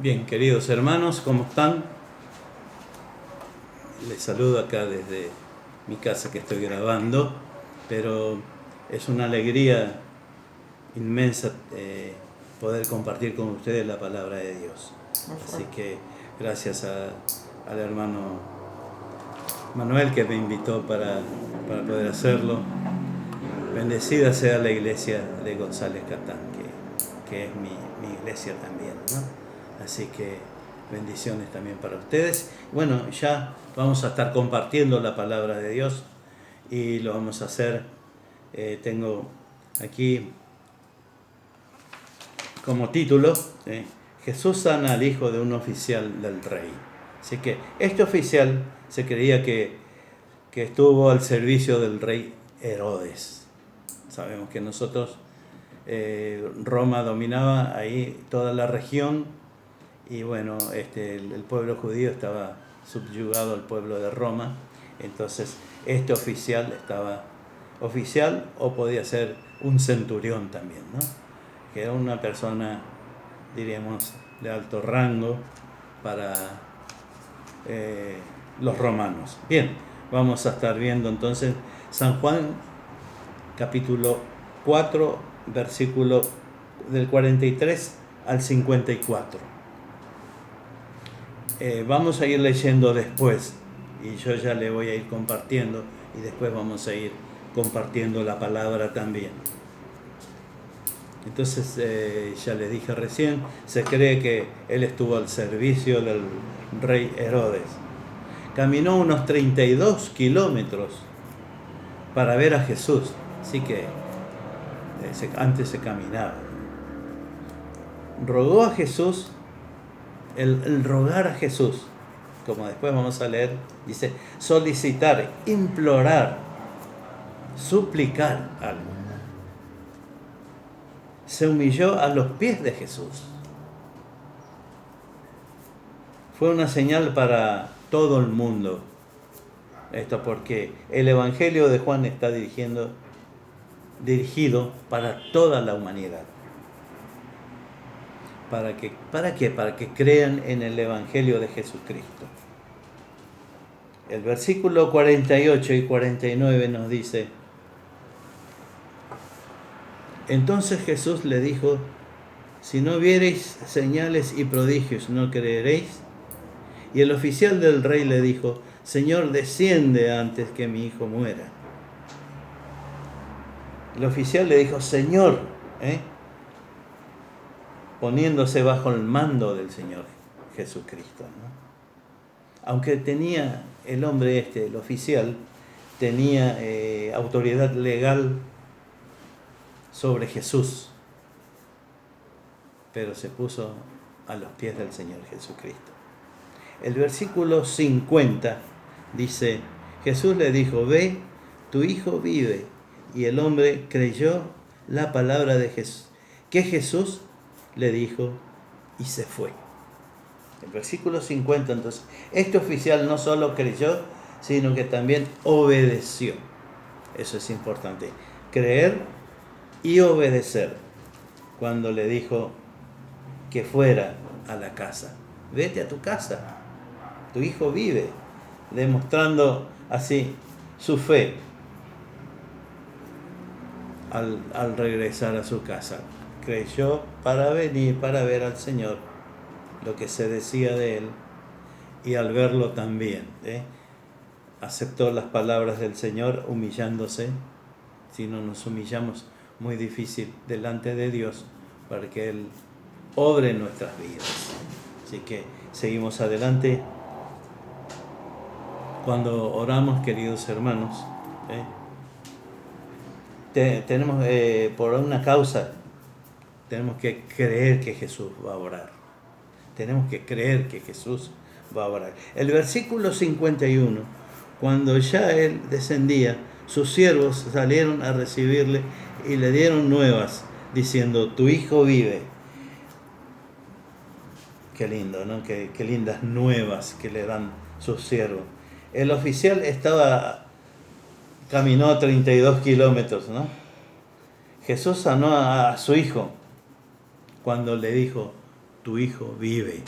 Bien, queridos hermanos, ¿cómo están? Les saludo acá desde mi casa que estoy grabando, pero es una alegría inmensa poder compartir con ustedes la palabra de Dios. Así que gracias al hermano Manuel que me invitó para poder hacerlo. Bendecida sea la iglesia de González Catán, que es mi iglesia también, ¿no? Así que bendiciones también para ustedes. Bueno, ya vamos a estar compartiendo la palabra de Dios y lo vamos a hacer. Tengo aquí como título, Jesús sana al hijo de un oficial del rey. Así que este oficial se creía que estuvo al servicio del rey Herodes. Sabemos que Roma dominaba ahí toda la región y bueno, el pueblo judío estaba subyugado al pueblo de Roma. Entonces este oficial estaba oficial, o podía ser un centurión también, ¿no? Que era una persona, diríamos, de alto rango para los romanos. Bien, vamos a estar viendo entonces San Juan capítulo 4, versículo del 43 al 54. Vamos a ir leyendo después y yo ya le voy a ir compartiendo y después vamos a ir compartiendo la palabra también. Entonces, ya les dije recién, se cree que él estuvo al servicio del rey Herodes. Caminó unos 32 kilómetros para ver a Jesús, así que antes se caminaba. Rogó a Jesús, el rogar a Jesús, como después vamos a leer, dice solicitar, implorar, suplicar algo. Se humilló a los pies de Jesús. Fue una señal para todo el mundo. Esto porque el Evangelio de Juan está dirigido para toda la humanidad. ¿Para qué? Para que crean en el Evangelio de Jesucristo. El versículo 48 y 49 nos dice: entonces Jesús le dijo: si no viereis señales y prodigios, no creeréis. Y el oficial del rey le dijo: Señor, desciende antes que mi hijo muera. El oficial le dijo: Señor, poniéndose bajo el mando del Señor Jesucristo, ¿no? Aunque tenía el hombre el oficial, tenía autoridad legal sobre Jesús, pero se puso a los pies del Señor Jesucristo. El versículo 50 dice: Jesús le dijo: ve, tu hijo vive. Y el hombre creyó la palabra de Jesús, que Jesús le dijo, y se fue. El versículo 50, entonces, este oficial no solo creyó, sino que también obedeció. Eso es importante, creer y obedecer. Cuando le dijo que fuera a la casa, vete a tu casa, tu hijo vive, demostrando así su fe al regresar a su casa. Creyó para venir, para ver al Señor, lo que se decía de él, y al verlo también, aceptó las palabras del Señor, humillándose. Si no nos humillamos, muy difícil delante de Dios para que Él obre en nuestras vidas. Así que seguimos adelante. Cuando oramos, queridos hermanos, tenemos por una causa, tenemos que creer que Jesús va a orar. Tenemos que creer que Jesús va a orar. El versículo 51, cuando ya él descendía, sus siervos salieron a recibirle y le dieron nuevas, diciendo: tu hijo vive. Qué lindo, ¿no? Qué lindas nuevas que le dan sus siervos. El oficial caminó 32 kilómetros, ¿no? Jesús sanó a su hijo cuando le dijo: tu hijo vive.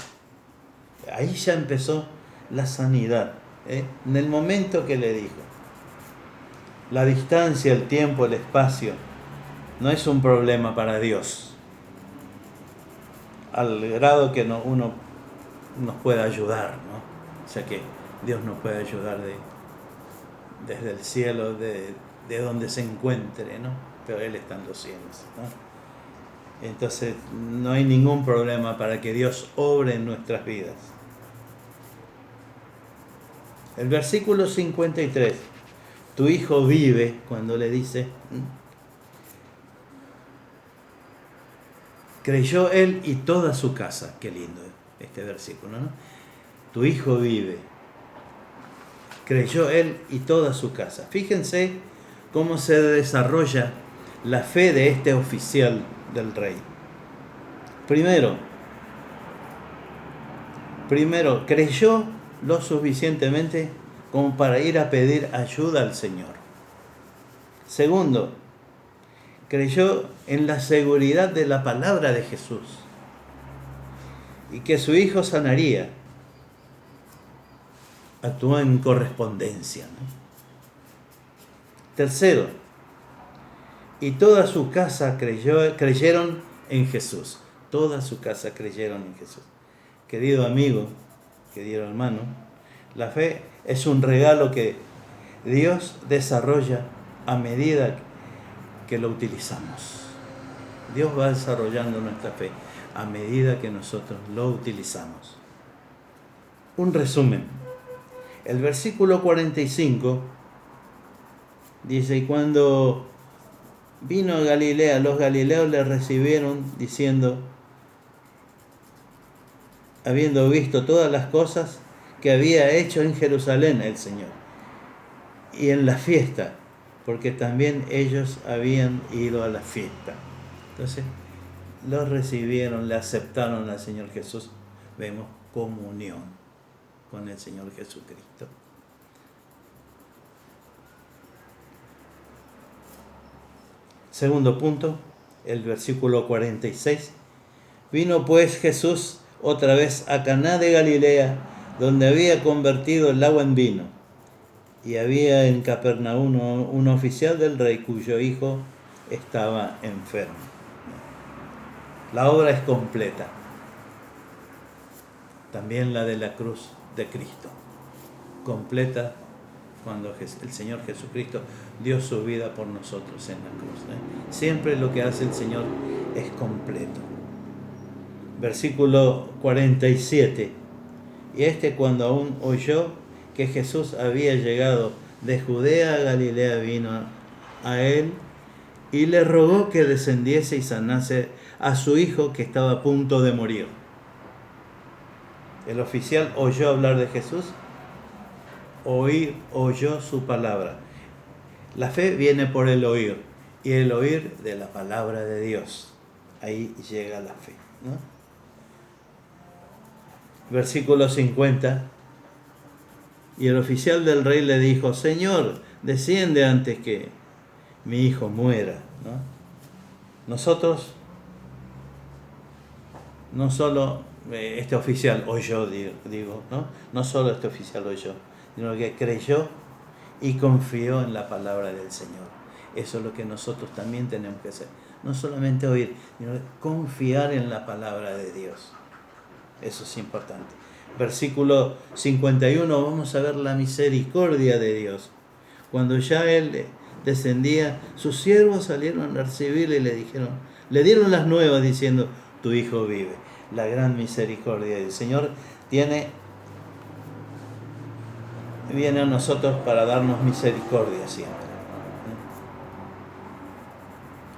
Ahí ya empezó la sanidad, en el momento que le dijo. La distancia, el tiempo, el espacio no es un problema para Dios, al grado que uno nos pueda ayudar, ¿no? O sea que Dios nos puede ayudar desde el cielo, de donde se encuentre, ¿no? Pero Él está en los cielos, ¿no? Entonces no hay ningún problema para que Dios obre en nuestras vidas. El versículo 53, tu hijo vive, cuando le dice, creyó él y toda su casa. Qué lindo este versículo, ¿no? Tu hijo vive. Creyó él y toda su casa. Fíjense cómo se desarrolla la fe de este oficial del rey. Primero, creyó lo suficientemente como para ir a pedir ayuda al Señor. Segundo, creyó en la seguridad de la palabra de Jesús y que su hijo sanaría. Actuó en correspondencia, ¿no? Tercero, y toda su casa creyeron en Jesús. Toda su casa creyeron en Jesús. Querido amigo, querido hermano, la fe es un regalo que Dios desarrolla a medida que lo utilizamos. Dios va desarrollando nuestra fe a medida que nosotros lo utilizamos. Un resumen. El versículo 45 dice, y cuando vino a Galilea, los galileos le recibieron diciendo, habiendo visto todas las cosas que había hecho en Jerusalén el Señor, y en la fiesta, porque también ellos habían ido a la fiesta. Entonces, los recibieron, le aceptaron al Señor Jesús. Vemos comunión con el Señor Jesucristo. Segundo punto, el versículo 46. Vino pues Jesús otra vez a Caná de Galilea, donde había convertido el agua en vino. Y había en Capernaum un oficial del rey cuyo hijo estaba enfermo. La obra es completa. También la de la cruz de Cristo. Completa cuando el Señor Jesucristo dio su vida por nosotros en la cruz. Siempre lo que hace el Señor es completo. Versículo 47. Y cuando aún oyó que Jesús había llegado de Judea a Galilea, vino a él y le rogó que descendiese y sanase a su hijo que estaba a punto de morir. El oficial oyó hablar de Jesús, oyó su palabra. La fe viene por el oír, y el oír de la palabra de Dios. Ahí llega la fe, ¿no? Versículo 50. Y el oficial del rey le dijo, Señor, desciende antes que mi hijo muera, ¿no? Nosotros, no solo este oficial oyó, digo, ¿no? No solo este oficial oyó, sino que creyó y confió en la palabra del Señor. Eso es lo que nosotros también tenemos que hacer. No solamente oír, sino confiar en la palabra de Dios. Eso es importante. Versículo 51, vamos a ver la misericordia de Dios. Cuando ya él descendía, sus siervos salieron a recibirle y le dieron las nuevas diciendo, tu hijo vive. La gran misericordia del Señor viene a nosotros para darnos misericordia siempre.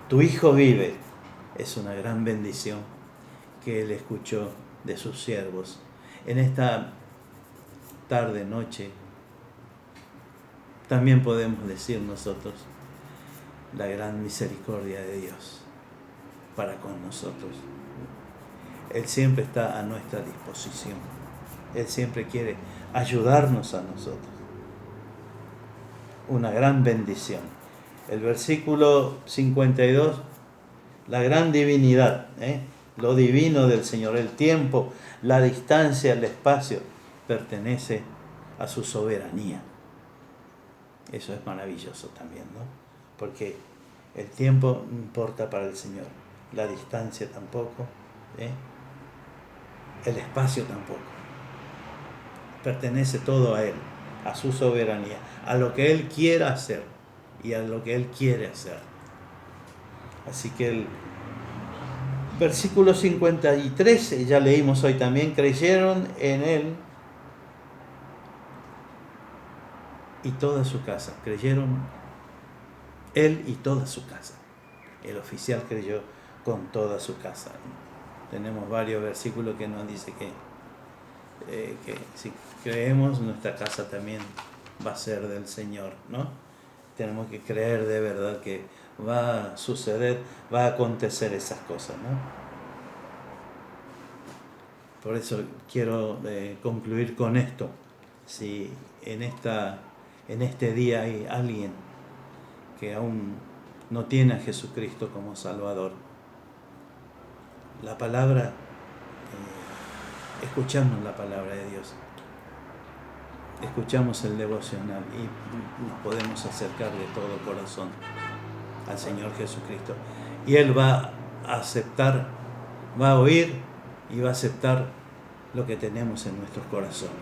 Tu hijo vive. Es una gran bendición que él escuchó de sus siervos. En esta tarde, noche, también podemos decir nosotros la gran misericordia de Dios para con nosotros. Él siempre está a nuestra disposición. Él siempre quiere ayudarnos a nosotros. Una gran bendición. El versículo 52, la gran divinidad, lo divino del Señor, el tiempo, la distancia, el espacio, pertenece a su soberanía. Eso es maravilloso también, ¿no? Porque el tiempo no importa para el Señor, la distancia tampoco, el espacio tampoco. Pertenece todo a Él, a su soberanía, a lo que Él quiera hacer y a lo que Él quiere hacer. Así que el versículo 53, ya leímos hoy también, creyeron en Él y toda su casa. Creyeron Él y toda su casa. El oficial creyó con toda su casa. Tenemos varios versículos que nos dice que si creemos, nuestra casa también va a ser del Señor, ¿no? Tenemos que creer de verdad que va a suceder, va a acontecer esas cosas, ¿no? Por eso quiero concluir con esto. Si en este día hay alguien que aún no tiene a Jesucristo como Salvador, la palabra, escuchamos la palabra de Dios, escuchamos el devocional y nos podemos acercar de todo corazón al Señor Jesucristo. Y Él va a aceptar, va a oír y va a aceptar lo que tenemos en nuestros corazones.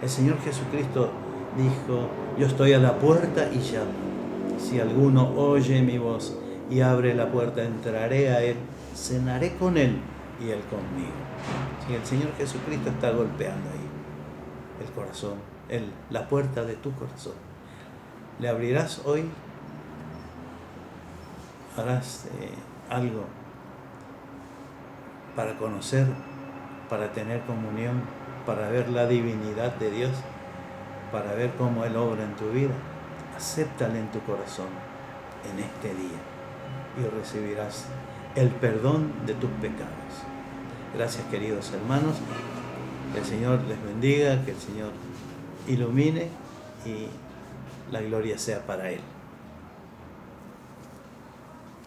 El Señor Jesucristo dijo: yo estoy a la puerta y llamo. Si alguno oye mi voz y abre la puerta, entraré a Él, cenaré con Él y Él conmigo. Si el Señor Jesucristo está golpeando ahí el corazón, la puerta de tu corazón, ¿le abrirás hoy? ¿Harás algo para conocer, para tener comunión, para ver la divinidad de Dios, para ver cómo Él obra en tu vida? Acéptale en tu corazón en este día y recibirás el perdón de tus pecados. Gracias, queridos hermanos. Que el Señor les bendiga, que el Señor ilumine y la gloria sea para Él.